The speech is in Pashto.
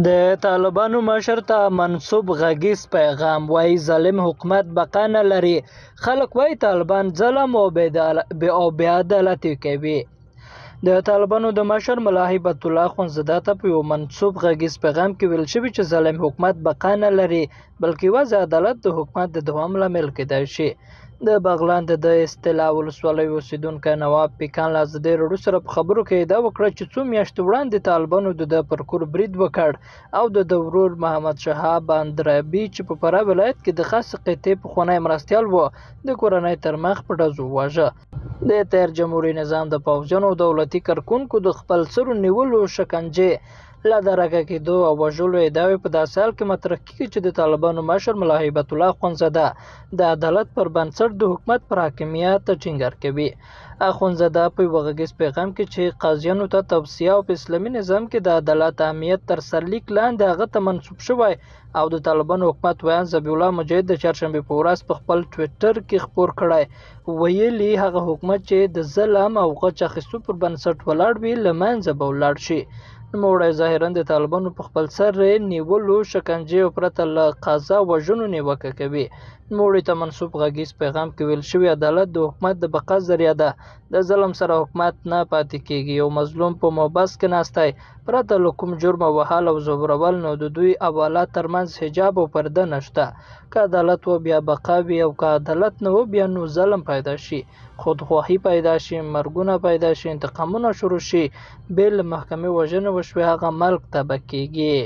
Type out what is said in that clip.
د طالبانو مشر ته منسوب غږیز پیغام وایي ظالم حکومت بقا نه لري. خلک وایي طالبان ظلم او بې عدالتي کوي. د طالبانو د مشر ملا هیبت الله اخندزاده ته په یو منسوب غږیز پیغام کې ویل شوي چې ظالم حکومت بقا نه لري، بلکې یوازې عدالت د حکومت د دوام لامل کېدای شي. د بغلان د اصطلاح ولسوالۍ اوسیدونکی نواب پیکان له ازادۍ راډیو سره په خبرو کې ادعا وکړه چې څو میاشتې وړاندې طالبانو د ده پر کور برید وکړ او د ورور محمد شهاب اندرابي چې په فراه ولایت کې د خاصې قطعې پخوانی مرستیال و د کورنۍ تر مخ په ډزو وواژه. د تیر جمهوري نظام د پوځیانو او دولتي کارکونکو د خپلسرو نیولو، شکنجې، له درکه کېدو او وژلو ادعاوې په داسې حال کې مطرح کېږي چې د طالبانو مشر ملا هیبت الله اخندزاده د عدالت پر بنسټ د حکومت پر حاکمیت ټینګار کوي. اخندزاده په یوه غږیز پیغام کې چې قاضیانو ته توصیه او په اسلامي نظام کې د عدالت اهمیت تر سرلیک لاندې هغه ته منسوب شوی او د طالبانو حکومت ویان ذبیح الله مجاهد د چهارشنبې په ورځ په خپل ټویټر کې خپور کړی، ویلي هغه حکومت چې د ظلم او غچ اخیستو پر بنسټ ولاړ وي له منځه به ولاړ شي. نوموړی ظاهرا د طالبانو په خپل سر نیولو، شکنجې او پرته له قضا وژنو نیوکه کوي. نوموړي ته منسوب غږیز پیغام کې ویل شوي عدالت د حکومت د بقا ذریعه ده. د ظلم سره حکومت نه پاتې کېږي. یو مظلوم په محبس کې ناستی پرته له کوم جرمه وهل او ځورول، نو د دوی حوالات ترمنځ حجاب او پرده نشته. که عدالت و بیا بقا وي او که عدالت نه و بیا نو ظلم پیدا شي، خودخواهي پیدا شي، مرګونه پیدا شي، انتقامونه شروع شي. بې له محکمې وژنه وشوې هغه ملک تباه کېږي.